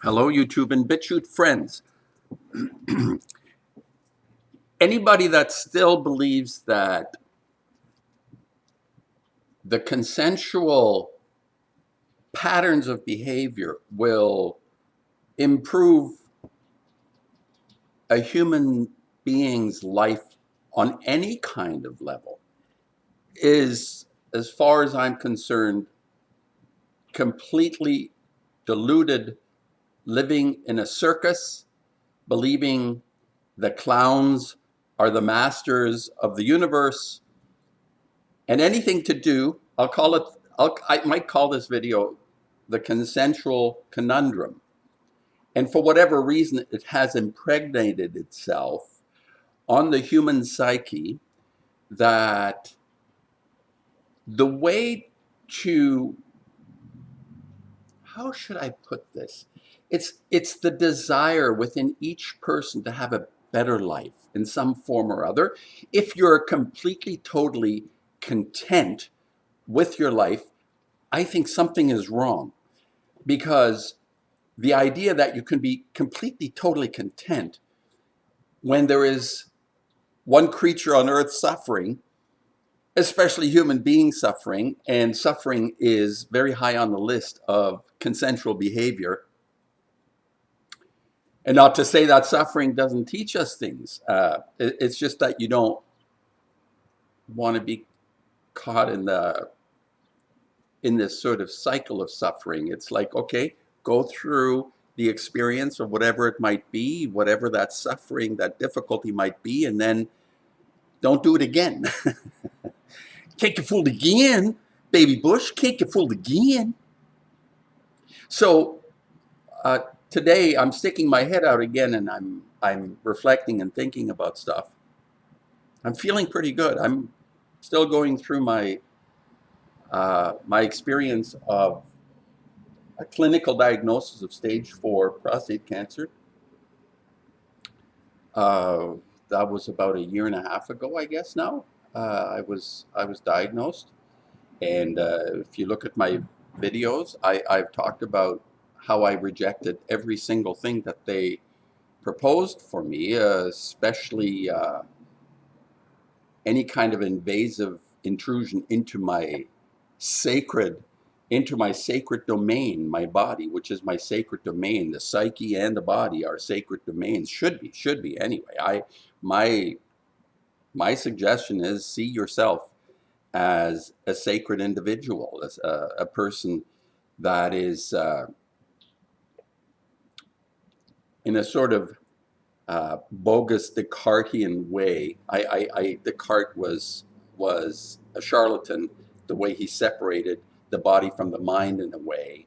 Hello, YouTube and BitChute friends. Anybody that still believes that the consensual patterns of behavior will improve a human being's life on any kind of level is, as far as I'm concerned, completely deluded, living in a circus, believing the clowns are the masters of the universe, and anything to do, I might call this video the consensual conundrum. And for whatever reason, it has impregnated itself on the human psyche that the way to, how should I put this? It's the desire within each person to have a better life in some form or other. If you're completely, totally content with your life, I think something is wrong, because the idea that you can be completely, totally content when there is one creature on earth suffering, especially human beings suffering, and suffering is very high on the list of consensual behavior. And not to say that suffering doesn't teach us things. It's just that you don't want to be caught in this sort of cycle of suffering. It's like, okay, go through the experience of whatever it might be, whatever that suffering, that difficulty might be, and then don't do it again. Can't get fooled again, baby Bush. Can't get fooled again. So uh, today I'm sticking my head out again, and I'm reflecting and thinking about stuff. I'm feeling pretty good. I'm still going through my experience of a clinical diagnosis of stage 4 prostate cancer. Uh, that was about a year and a half ago, I guess now. I was diagnosed, and if you look at my videos, I've talked about how I rejected every single thing that they proposed for me, especially any kind of invasive intrusion sacred into my sacred domain, my body, which is my sacred domain. The psyche and the body are sacred domains. Should be anyway. My my suggestion is, see yourself as a sacred individual, as a person that is in a sort of bogus Descartesian way. Descartes was a charlatan, the way he separated the body from the mind in a way.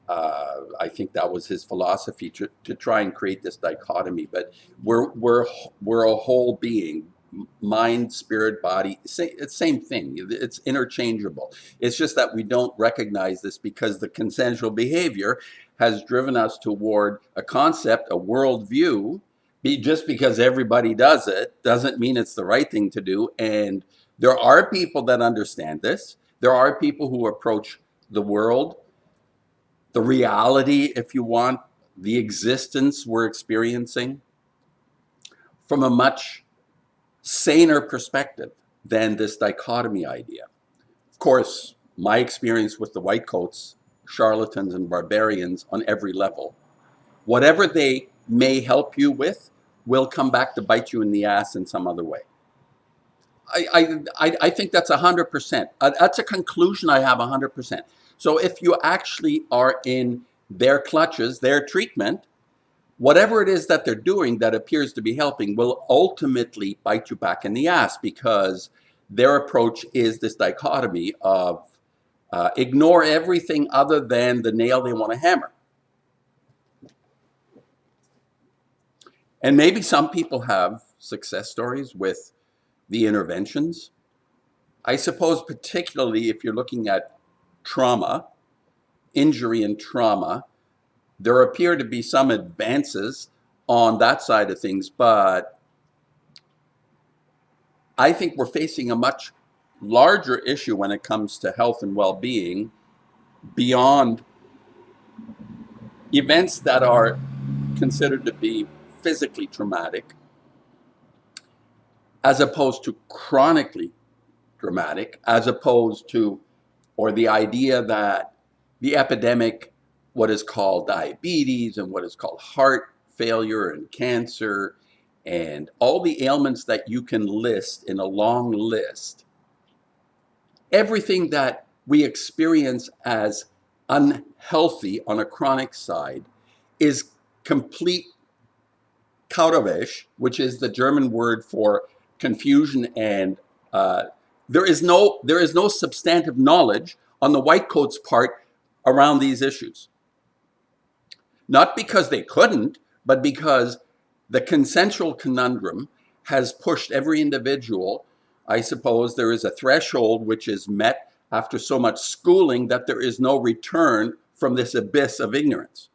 I think that was his philosophy, to try and create this dichotomy. But we're a whole being, mind, spirit, body. It's same thing. It's interchangeable. It's just that we don't recognize this because the consensual behavior has driven us toward a concept, a worldview. Just because everybody does it doesn't mean it's the right thing to do. And there are people that understand this. There are people who approach the world, the reality, if you want, the existence we're experiencing from a much saner perspective than this dichotomy idea. Of course, my experience with the white coats, charlatans and barbarians on every level, whatever they may help you with will come back to bite you in the ass in some other way. I think that's 100%. That's a conclusion I have 100%. So if you actually are in their clutches, their treatment, whatever it is that they're doing that appears to be helping will ultimately bite you back in the ass, because their approach is this dichotomy of ignore everything other than the nail they want to hammer. And maybe some people have success stories with the interventions. I suppose particularly if you're looking at trauma, injury and trauma, there appear to be some advances on that side of things, but I think we're facing a much larger issue when it comes to health and well-being beyond events that are considered to be physically traumatic, as opposed to chronically dramatic, as opposed to, or the idea that the epidemic, what is called diabetes and what is called heart failure and cancer, and all the ailments that you can list in a long list, everything that we experience as unhealthy on a chronic side is complete Kauderwelsch, which is the German word for confusion, and there is no substantive knowledge on the white coats' part around these issues. Not because they couldn't, but because the consensual conundrum has pushed every individual. I suppose there is a threshold which is met after so much schooling that there is no return from this abyss of ignorance.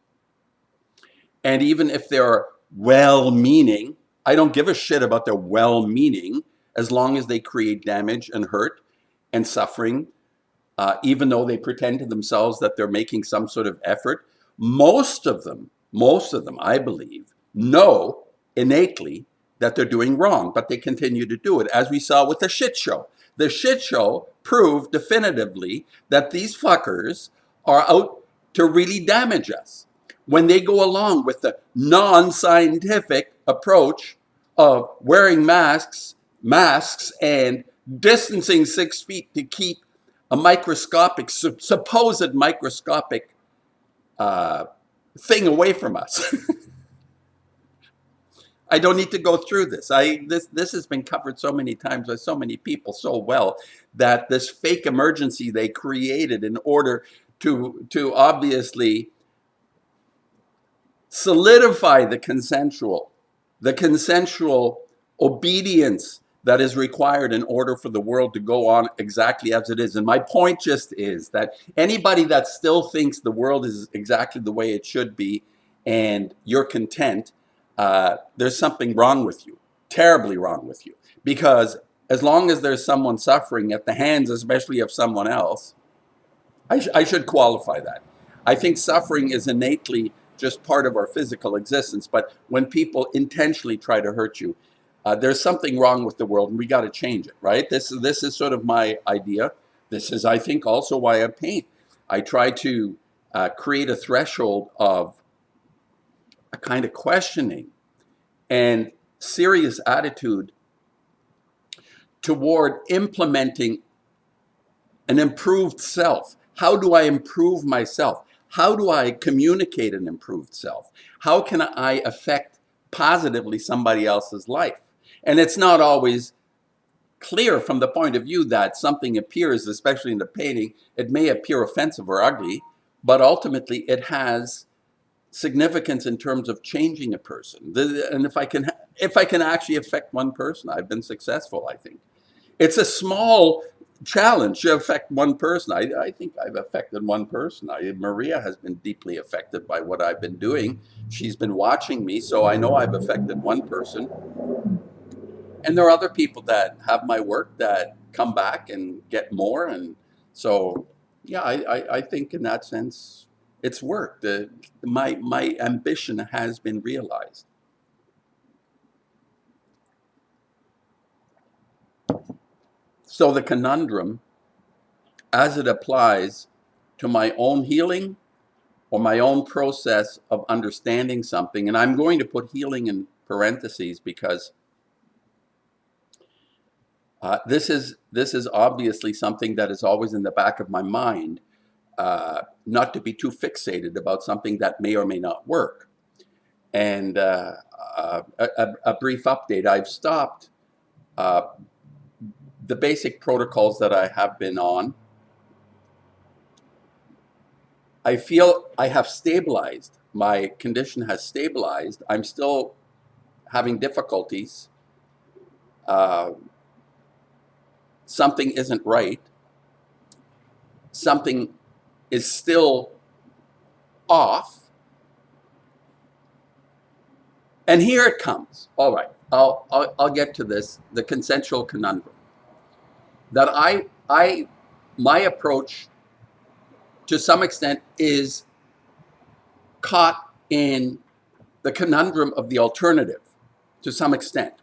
And even if they're well-meaning, I don't give a shit about their well-meaning as long as they create damage and hurt and suffering, even though they pretend to themselves that they're making some sort of effort. Most of them, I believe, know innately that they're doing wrong, but they continue to do it, as we saw with the shit show. The shit show proved definitively that these fuckers are out to really damage us. When they go along with the non-scientific approach of wearing masks and distancing 6 feet to keep a microscopic, supposed microscopic thing away from us. I don't need to go through this. This has been covered so many times by so many people so well that this fake emergency they created in order to obviously solidify the consensual obedience that is required in order for the world to go on exactly as it is. And my point just is that anybody that still thinks the world is exactly the way it should be and you're content, there's something wrong with you, terribly wrong with you. Because as long as there's someone suffering at the hands, especially of someone else, I should qualify that. I think suffering is innately just part of our physical existence, but when people intentionally try to hurt you, there's something wrong with the world, and we got to change it, right? This is sort of my idea. This is, I think, also why I paint. I try to create a threshold of a kind of questioning and serious attitude toward implementing an improved self. How do I improve myself? How do I communicate an improved self? How can I affect positively somebody else's life? And it's not always clear from the point of view that something appears, especially in the painting, it may appear offensive or ugly, but ultimately it has significance in terms of changing a person. And if I can actually affect one person, I've been successful, I think. It's a small challenge to affect one person. I think I've affected one person. Maria has been deeply affected by what I've been doing. She's been watching me, so I know I've affected one person. And there are other people that have my work that come back and get more. And so, yeah, I think in that sense, it's worked. My ambition has been realized. So the conundrum, as it applies to my own healing or my own process of understanding something, and I'm going to put healing in parentheses because this is obviously something that is always in the back of my mind, not to be too fixated about something that may or may not work. And a brief update, I've stopped the basic protocols that I have been on. I feel I have stabilized. My condition has stabilized. I'm still having difficulties. Something isn't right. Something is still off. And here it comes. All right, I'll get to this. The consensual conundrum. That my approach to some extent is caught in the conundrum of the alternative to some extent.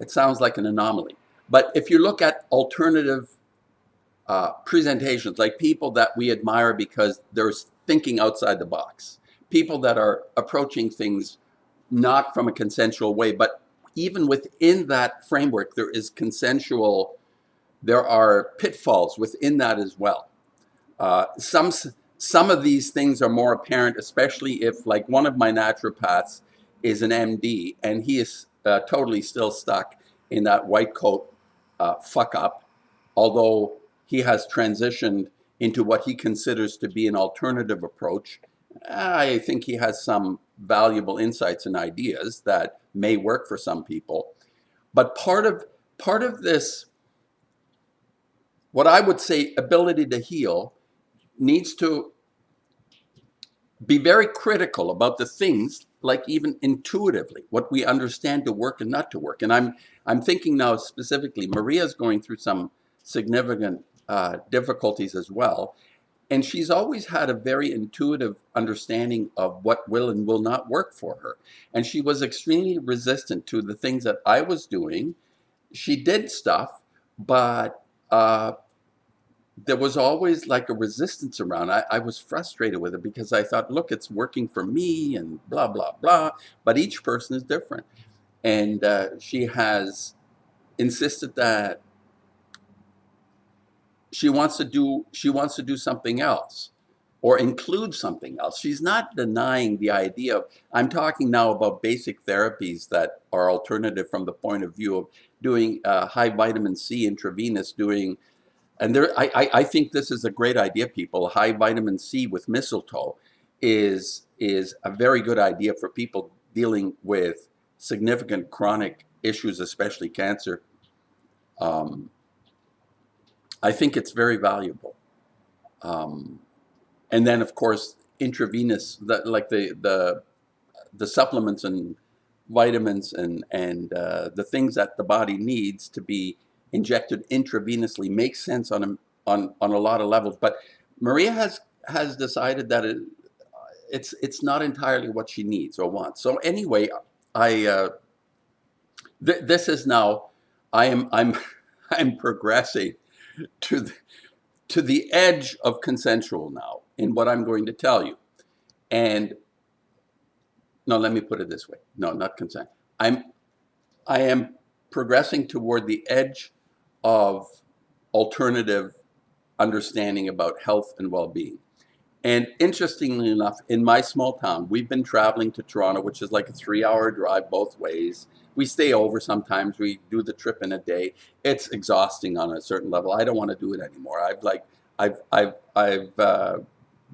It sounds like an anomaly. But if you look at alternative presentations, like people that we admire because they're thinking outside the box, people that are approaching things not from a consensual way, but even within that framework, there are pitfalls within that as well. Uh, some some of these things are more apparent, especially if, like, one of my naturopaths is an MD, and he is totally still stuck in that white coat fuck up, although he has transitioned into what he considers to be an alternative approach. I think he has some valuable insights and ideas that may work for some people. But part of this, what I would say, ability to heal, needs to be very critical about the things, like even intuitively, what we understand to work and not to work. And I'm thinking now specifically, Maria's going through some significant difficulties as well. And she's always had a very intuitive understanding of what will and will not work for her. And she was extremely resistant to the things that I was doing. She did stuff, but there was always like a resistance around. I was frustrated with it because I thought, look, it's working for me and blah, blah, blah. But each person is different. And she has insisted that she wants to do something else or include something else. She's not denying the idea of, I'm talking now about basic therapies that are alternative from the point of view of doing high vitamin C intravenous, and I think this is a great idea, people. High vitamin C with mistletoe is a very good idea for people dealing with significant chronic issues, especially cancer. Um, I think it's very valuable. Um, and then, of course, intravenous, like the supplements and vitamins and the things that the body needs to be injected intravenously makes sense on a lot of levels. But Maria has decided that it's not entirely what she needs or wants. So anyway, I this is now, I'm I'm progressing to the edge of consensual now in what I'm going to tell you. And no, let me put it this way. No, not consent. I'm I am progressing toward the edge of alternative understanding about health and well-being. And interestingly enough, in my small town, we've been traveling to Toronto, which is like a 3-hour drive both ways. We stay over sometimes. We do the trip in a day. It's exhausting on a certain level. I don't want to do it anymore. I've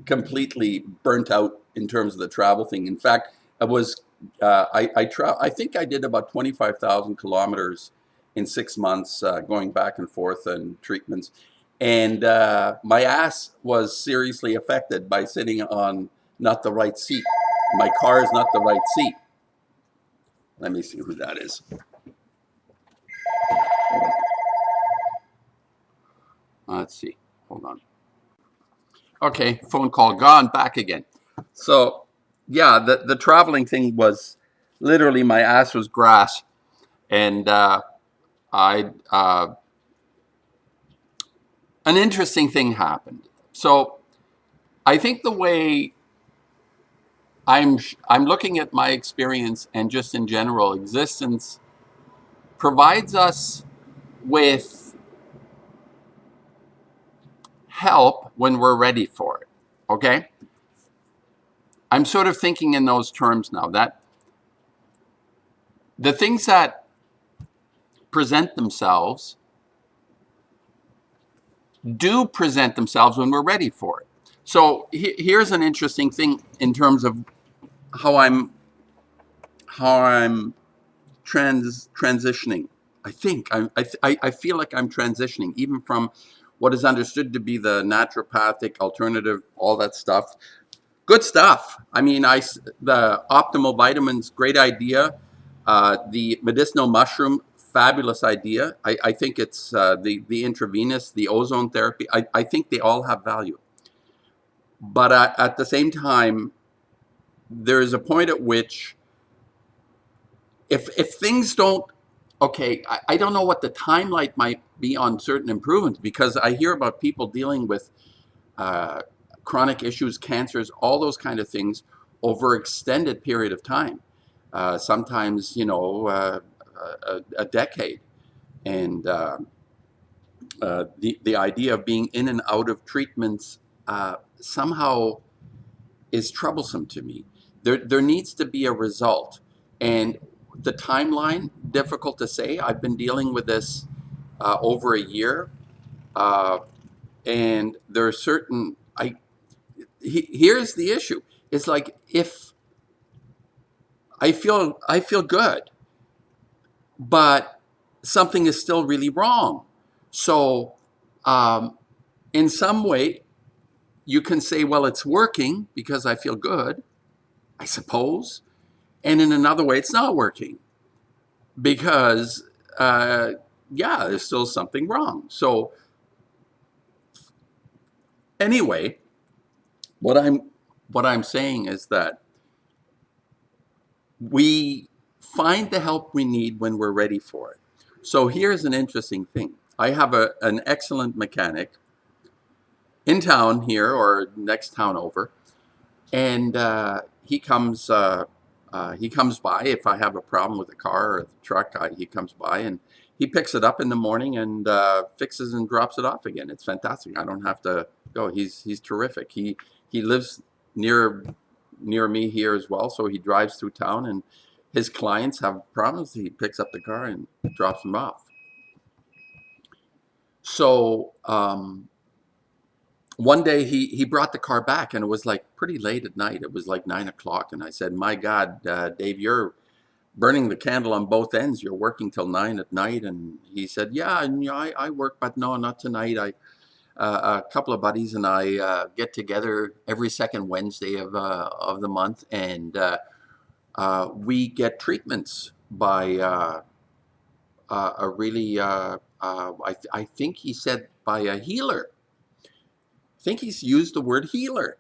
completely burnt out in terms of the travel thing. In fact, I was I think I did about 25,000 kilometers in 6 months, going back and forth and treatments. And my ass was seriously affected by sitting on not the right seat. My car is not the right seat. Let me see who that is. Let's see. Hold on. Okay, phone call gone, back again. So, yeah, the traveling thing was literally, my ass was grass, and I an interesting thing happened. So, I think the way I'm looking at my experience and just in general existence provides us with help when we're ready for it. Okay? I'm sort of thinking in those terms now, that the things that present themselves do present themselves when we're ready for it. So here's an interesting thing in terms of how I'm transitioning. I think I feel like I'm transitioning even from what is understood to be the naturopathic alternative, all that stuff. Good stuff. I mean, the optimal vitamins, great idea. The medicinal mushroom, fabulous idea. I think it's the intravenous, the ozone therapy. I think they all have value. But at the same time, there is a point at which if things don't, okay, I don't know what the timeline might be on certain improvements, because I hear about people dealing with uh, chronic issues, cancers, all those kind of things over extended period of time. Sometimes, a decade. And the idea of being in and out of treatments somehow is troublesome to me. There needs to be a result. And the timeline, difficult to say. I've been dealing with this over a year. Uh, and there are certain, here's the issue. It's like, if I feel good, but something is still really wrong. So um, in some way, you can say, well, it's working because I feel good, I suppose. And in another way, it's not working because, uh, yeah, there's still something wrong. So anyway, what I'm saying is that we find the help we need when we're ready for it. So here's an interesting thing. I have an excellent mechanic in town here, or next town over, and he comes by if I have a problem with the car or the truck. He comes by and he picks it up in the morning and fixes and drops it off again. It's fantastic. I don't have to go. He's terrific. He lives near near me here as well, so he drives through town, and his clients have problems. He picks up the car and drops them off. So one day he brought the car back, and it was like pretty late at night. It was like 9 o'clock, and I said, "My God, Dave, you're burning the candle on both ends. You're working till 9 at night." And he said, "Yeah, and I work, but no, not tonight. A couple of buddies and I get together every second Wednesday of the month, and we get treatments by a really I think he said by a healer. I think he's used the word healer."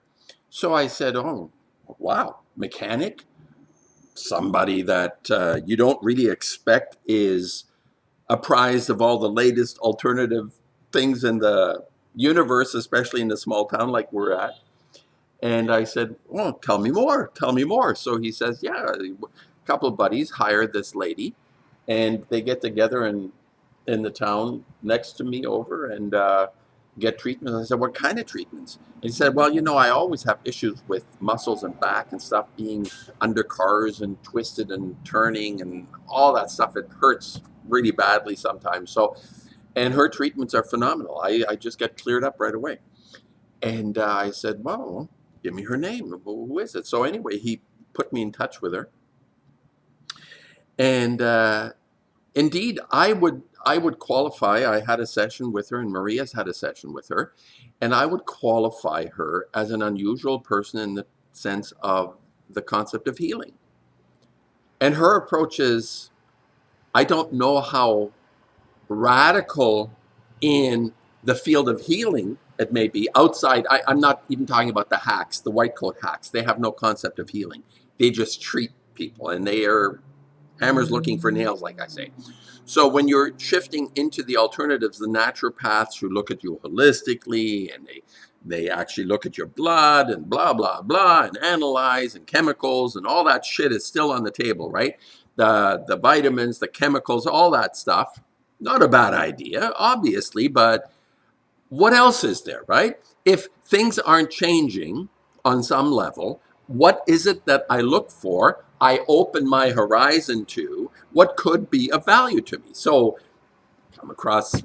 So I said, "Oh, wow, mechanic, somebody that you don't really expect is apprised of all the latest alternative things in the universe, especially in a small town like we're at." And I said, "Well, tell me more, tell me more." So he says, "Yeah, a couple of buddies hired this lady, and they get together in the town next to me over and get treatments." I said, "What kind of treatments?" And he said, "Well, I always have issues with muscles and back and stuff, being under cars and twisted and turning and all that stuff. It hurts really badly sometimes. So, and her treatments are phenomenal. I just get cleared up right away." And I said, "Well, give me her name. Who is it?" So anyway, he put me in touch with her. And indeed, I would qualify. I had a session with her, and Maria's had a session with her, and I would qualify her as an unusual person in the sense of the concept of healing. And her approach is, I don't know how radical in the field of healing it may be outside. I'm not even talking about the hacks, the white coat hacks. They have no concept of healing. They just treat people, and they are hammers looking for nails, like I say. So when you're shifting into the alternatives, the naturopaths who look at you holistically, and they actually look at your blood and blah blah blah and analyze, and chemicals and all that shit is still on the table, right? The vitamins, the chemicals, all that stuff. Not a bad idea, obviously, but what else is there, right? If things aren't changing on some level, what is it that I look for? I open my horizon to what could be of value to me. So come across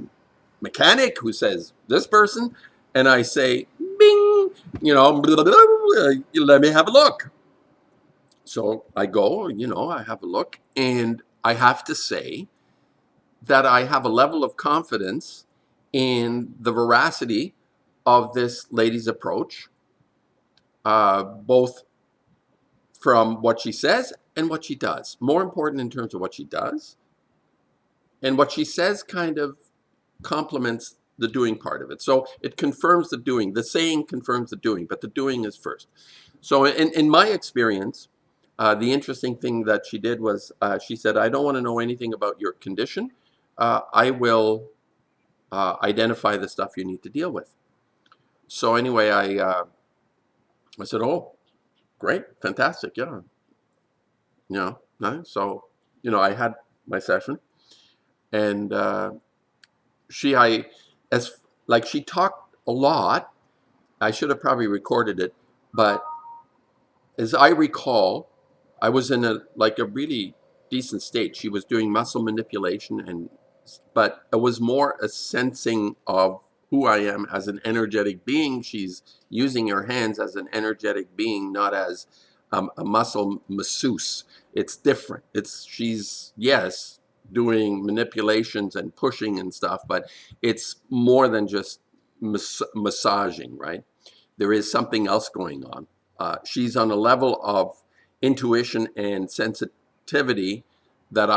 mechanic who says this person, and I say, bing, blah, blah, blah, let me have a look. So I go, I have a look, and I have to say that I have a level of confidence in the veracity of this lady's approach, both from what she says and what she does. More important in terms of what she does, and what she says kind of complements the doing part of it. So it confirms the doing. The saying confirms the doing, but the doing is first. So in my experience, the interesting thing that she did was she said, I don't want to know anything about your condition. I will identify the stuff you need to deal with. So anyway, I said, oh, great, fantastic, yeah. Nice. So, I had my session, and she, I, as like she talked a lot. I should have probably recorded it, but as I recall, I was in a really decent state. She was doing muscle manipulation, but it was more a sensing of who I am as an energetic being. She's using her hands as an energetic being, not as a muscle masseuse. It's different. She's, yes, doing manipulations and pushing and stuff, but it's more than just massaging, right? There is something else going on. She's on a level of intuition and sensitivity that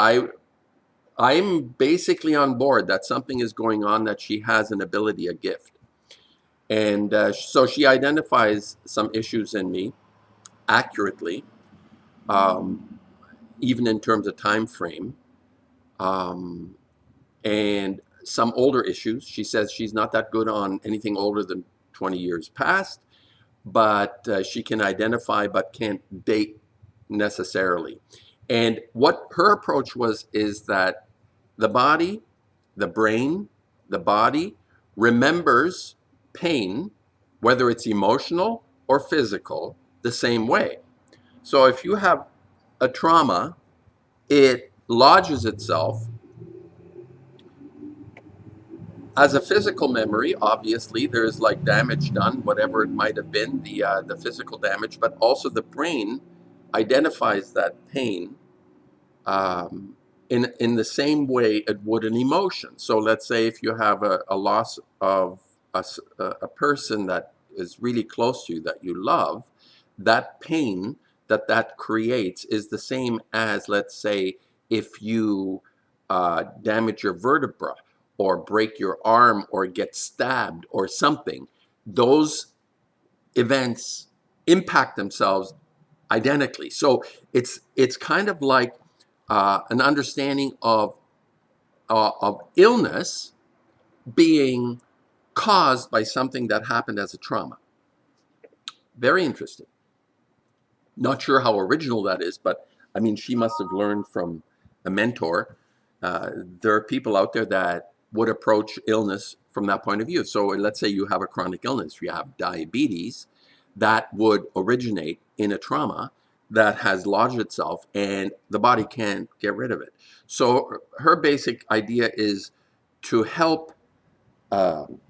I'm basically on board that something is going on, that she has an ability, a gift. And so she identifies some issues in me accurately, um, even in terms of time frame, um, and some older issues. She says she's not that good on anything older than 20 years past, but she can identify but can't date necessarily. And what her approach was is that the body, the brain, the body remembers pain, whether it's emotional or physical, the same way. So if you have a trauma, it lodges itself as a physical memory. Obviously, there's like damage done, whatever it might have been, the physical damage, but also the brain identifies that pain um, in the same way it would an emotion. So let's say if you have a loss of a person that is really close to you, that you love, that pain that creates is the same as, let's say, if you damage your vertebra or break your arm or get stabbed or something. Those events impact themselves identically. So it's kind of like an understanding of illness being caused by something that happened as a trauma. Very interesting. Not sure how original that is, but I mean, she must have learned from a mentor. There are people out there that would approach illness from that point of view. So let's say you have a chronic illness, you have diabetes, that would originate in a trauma that has lodged itself and the body can't get rid of it. So her basic idea is to help um,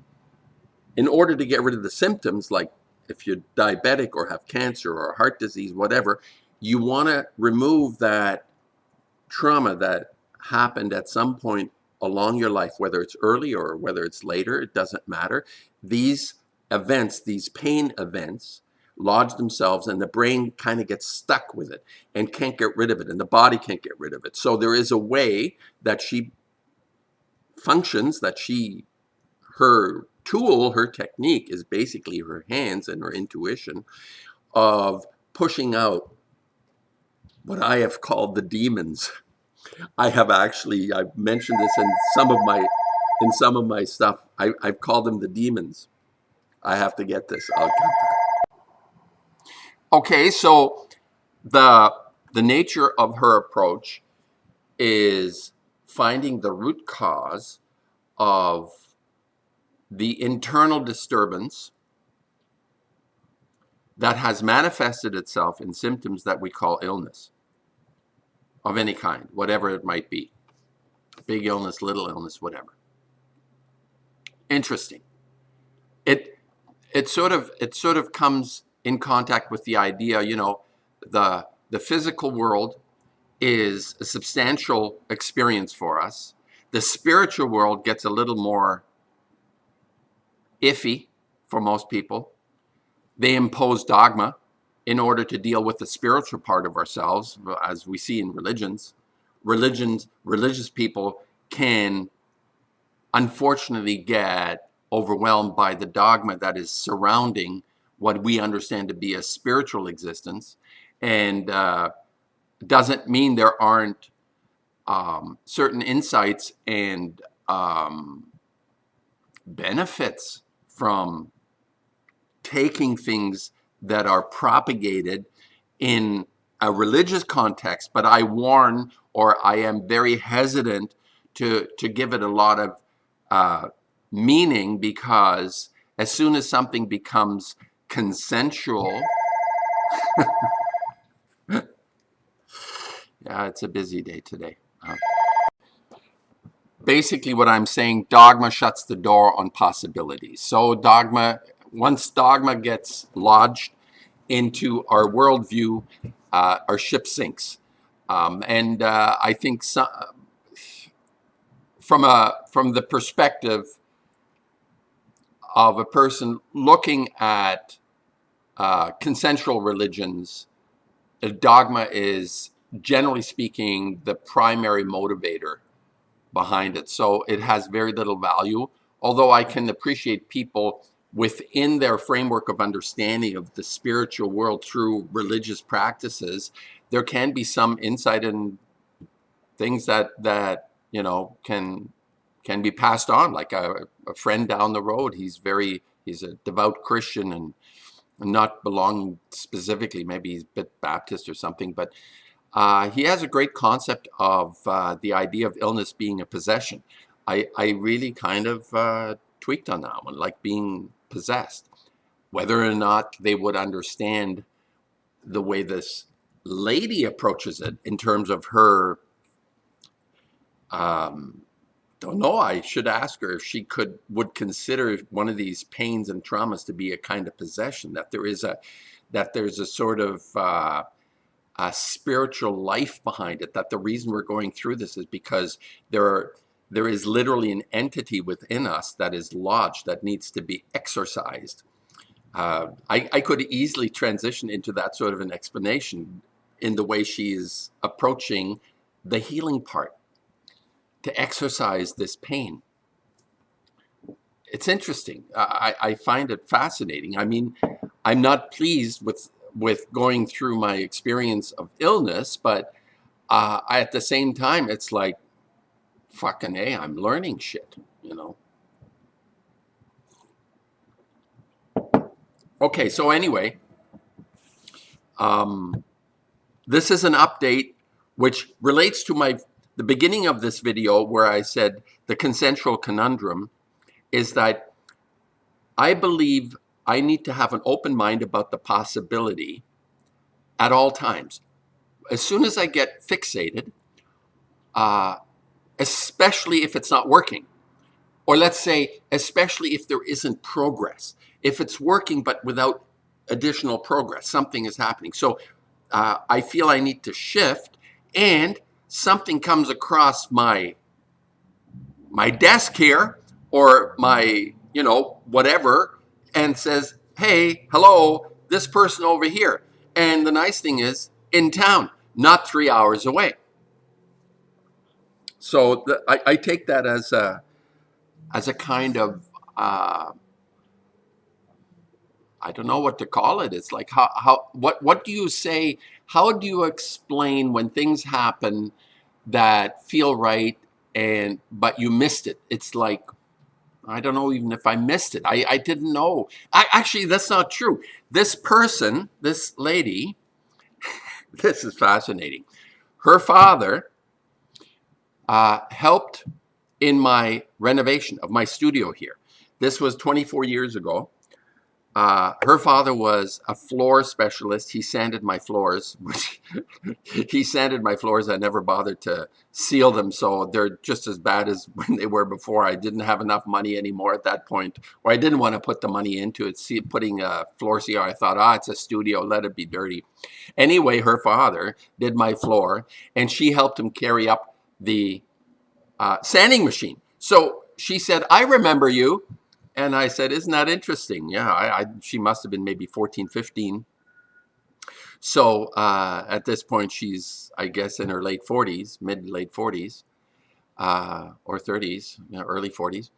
in order to get rid of the symptoms, like if you're diabetic or have cancer or heart disease, whatever, you want to remove that trauma that happened at some point along your life, whether it's early or whether it's later, it doesn't matter. These events, these pain events, lodge themselves and the brain kind of gets stuck with it and can't get rid of it, and the body can't get rid of it. So there is a way that she functions, her tool, her technique is basically her hands and her intuition of pushing out what I have called the demons. I've mentioned this in some of my stuff. I've called them the demons. I have to get this. Okay, so the the nature of her approach is finding the root cause of the internal disturbance that has manifested itself in symptoms that we call illness of any kind, whatever it might be. Big illness, little illness, whatever. Interesting. It it sort of comes in contact with the idea, the physical world is a substantial experience for us. The spiritual world gets a little more iffy for most people. They impose dogma in order to deal with the spiritual part of ourselves, as we see in religions. Religious people can unfortunately get overwhelmed by the dogma that is surrounding what we understand to be a spiritual existence, and doesn't mean there aren't certain insights and benefits from taking things that are propagated in a religious context, but I warn, or I am very hesitant to give it a lot of meaning, because as soon as something becomes consensual, yeah, it's a busy day today. Basically what I'm saying, dogma shuts the door on possibilities. So once dogma gets lodged into our worldview, our ship sinks. And I think from the perspective of a person looking at consensual religions, a dogma is, generally speaking, the primary motivator behind it. So it has very little value, although I can appreciate people within their framework of understanding of the spiritual world through religious practices. There can be some insight in things that can be passed on, like a friend down the road. He's a devout Christian and not belonging specifically, maybe he's a bit Baptist or something, but he has a great concept of the idea of illness being a possession. I really kind of tweaked on that one, like being possessed. Whether or not they would understand the way this lady approaches it in terms of her, don't know. I should ask her if she would consider one of these pains and traumas to be a kind of possession. That there's a sort of a spiritual life behind it, that the reason we're going through this is because there is literally an entity within us that is lodged, that needs to be exorcised. I could easily transition into that sort of an explanation in the way she is approaching the healing part, to exorcise this pain. It's interesting. I find it fascinating. I mean, I'm not pleased with going through my experience of illness, but at the same time, it's like, fucking A, I'm learning shit, you know? Okay, so anyway, this is an update which relates to the beginning of this video, where I said the consensual conundrum is that I believe I need to have an open mind about the possibility at all times. As soon as I get fixated, especially if it's not working, or let's say, especially if there isn't progress, if it's working but without additional progress, something is happening. So I feel I need to shift, and something comes across my desk here, or my, whatever, and says, hey, hello, this person over here. And the nice thing is, in town, not 3 hours away. So I take that as a kind of, I don't know what to call it. It's like, what do you say? How do you explain when things happen that feel right, but you missed it? It's like, I don't know even if I missed it. I didn't know. Actually, that's not true. This person, this lady, this is fascinating. Her father helped in my renovation of my studio here. This was 24 years ago. Her father was a floor specialist. He sanded my floors. He sanded my floors. I never bothered to seal them, so they're just as bad as when they were before. I didn't have enough money anymore at that point, or I didn't want to put the money into it. Putting a floor seal, I thought, it's a studio, let it be dirty. Anyway, her father did my floor, and she helped him carry up the sanding machine. So she said, I remember you. And I said, isn't that interesting? Yeah, she must have been maybe 14, 15. So at this point, she's, I guess, in her late 40s, mid-late 40s. or 30s, early 40s.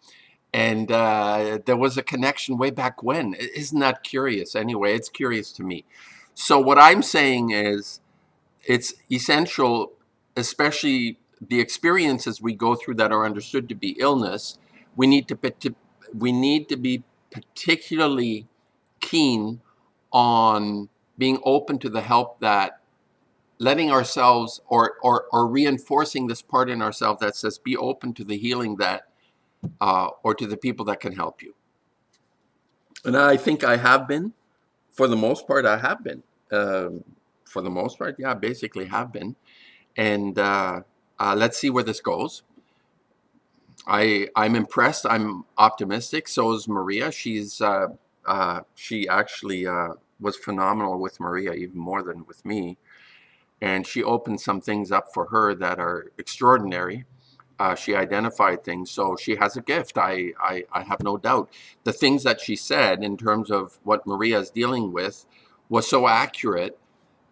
And there was a connection way back when. Isn't that curious? Anyway, it's curious to me. So what I'm saying is it's essential, especially the experiences we go through that are understood to be illness. We need to be particularly keen on being open to the help that letting ourselves or reinforcing this part in ourselves that says be open to the healing that or to the people that can help you. And I think I have been, for the most part, I have been. For the most part, yeah, basically have been. And let's see where this goes. I'm impressed. I'm optimistic. So is Maria. She actually was phenomenal with Maria, even more than with me. And she opened some things up for her that are extraordinary. She identified things, so she has a gift. I have no doubt. The things that she said in terms of what Maria is dealing with was so accurate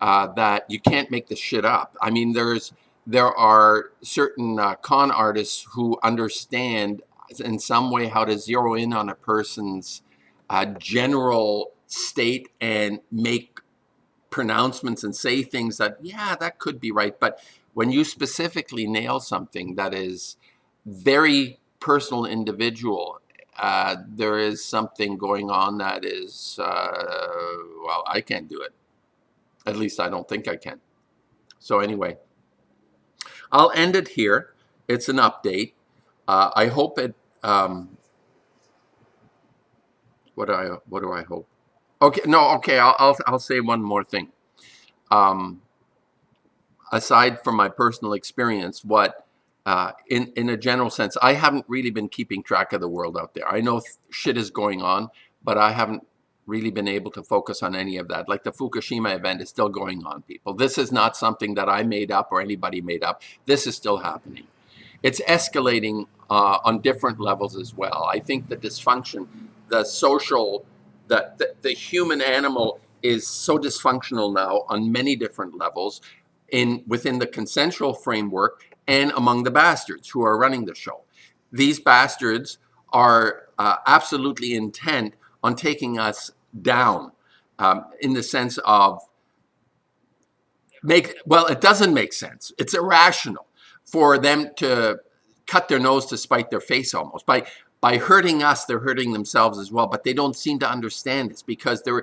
that you can't make this shit up. I mean, there are certain con artists who understand in some way how to zero in on a person's general state and make pronouncements and say things that, yeah, that could be right. But when you specifically nail something that is very personal, individual, there is something going on that is, well, I can't do it. At least I don't think I can. So anyway, I'll end it here. It's an update. I hope it. What do I hope? Okay, no, okay. I'll say one more thing. Aside from my personal experience, what in a general sense, I haven't really been keeping track of the world out there. I know shit is going on, but I haven't really been able to focus on any of that. Like the Fukushima event is still going on, people. This is not something that I made up or anybody made up. This is still happening. It's escalating on different levels as well. I think the dysfunction, the social, the human animal is so dysfunctional now on many different levels within the consensual framework and among the bastards who are running the show. These bastards are absolutely intent on taking us down in the sense of it doesn't make sense. It's irrational for them to cut their nose to spite their face almost. By hurting us, they're hurting themselves as well, but they don't seem to understand this because there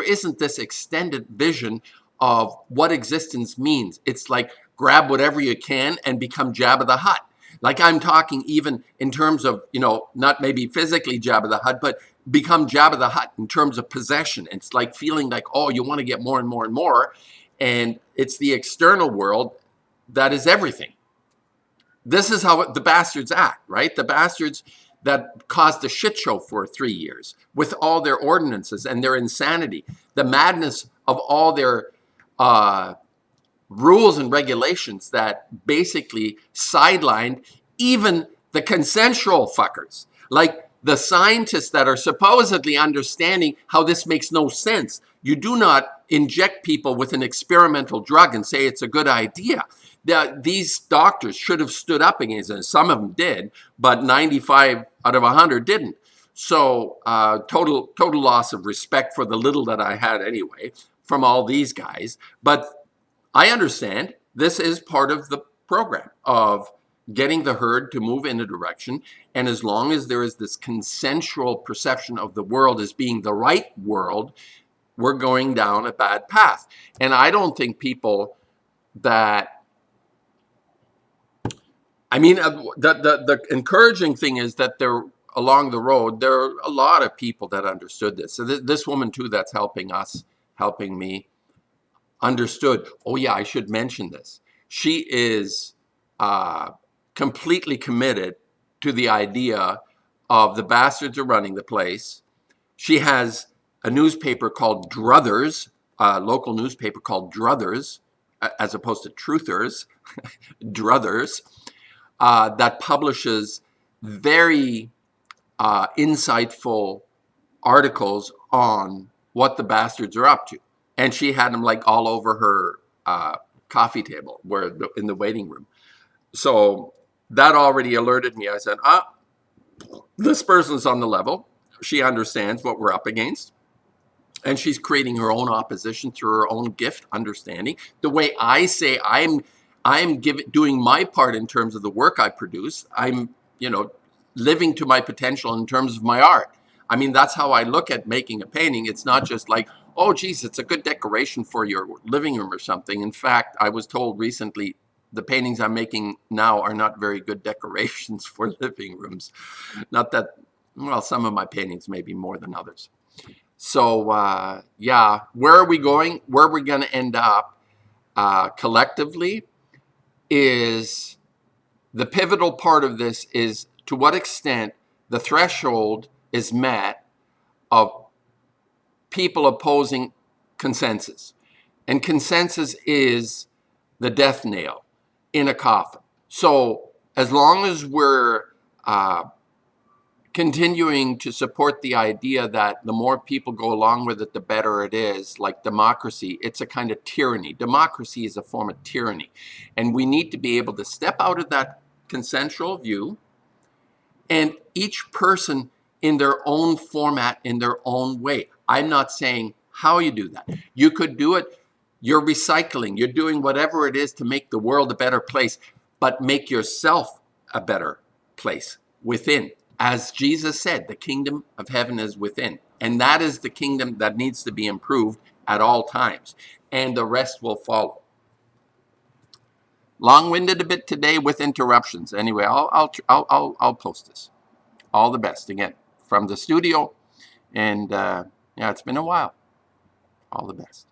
isn't this extended vision of what existence means. It's like grab whatever you can and become Jabba the Hutt. Like I'm talking even in terms of, not maybe physically Jabba the Hutt, but become Jabba the Hutt in terms of possession. It's like feeling like, oh, you want to get more and more and more. And it's the external world that is everything. This is how the bastards act, right? The bastards that caused a shit show for 3 years with all their ordinances and their insanity, the madness of all their rules and regulations that basically sidelined even the consensual fuckers. Like the scientists that are supposedly understanding how this makes no sense. You do not inject people with an experimental drug and say it's a good idea. These doctors should have stood up against it. Some of them did, but 95 out of 100 didn't. So total loss of respect for the little that I had anyway from all these guys. But I understand this is part of the program of getting the herd to move in a direction. And as long as there is this consensual perception of the world as being the right world, we're going down a bad path. And I don't think people that, I mean, the encouraging thing is that there along the road, there are a lot of people that understood this. So this woman too, that's helping us, helping me, understood. Oh yeah, I should mention this. She is completely committed to the idea of the bastards are running the place. She has a newspaper called Druthers, a local newspaper called Druthers, as opposed to Truthers, Druthers, that publishes very insightful articles on what the bastards are up to. And she had them like all over her coffee table in the waiting room. So that already alerted me. I said, this person's on the level. She understands what we're up against. And she's creating her own opposition through her own gift understanding. The way I say I'm doing my part in terms of the work I produce. I'm, living to my potential in terms of my art. I mean, that's how I look at making a painting. It's not just like, oh, geez, it's a good decoration for your living room or something. In fact, I was told recently the paintings I'm making now are not very good decorations for living rooms. Not that, well, some of my paintings may be more than others. So, yeah, where are we going? Where we're going to end up collectively is the pivotal part of this is to what extent the threshold is met of people opposing consensus. And consensus is the death nail in a coffin. So as long as we're continuing to support the idea that the more people go along with it, the better it is, like democracy, it's a kind of tyranny. Democracy is a form of tyranny. And we need to be able to step out of that consensual view, and each person in their own format, in their own way. I'm not saying how you do that. You could do it, you're recycling, you're doing whatever it is to make the world a better place, but make yourself a better place within. As Jesus said, the kingdom of heaven is within. And that is the kingdom that needs to be improved at all times. And the rest will follow. Long-winded a bit today with interruptions. Anyway, I'll post this. All the best again from the studio. And yeah, it's been a while. All the best.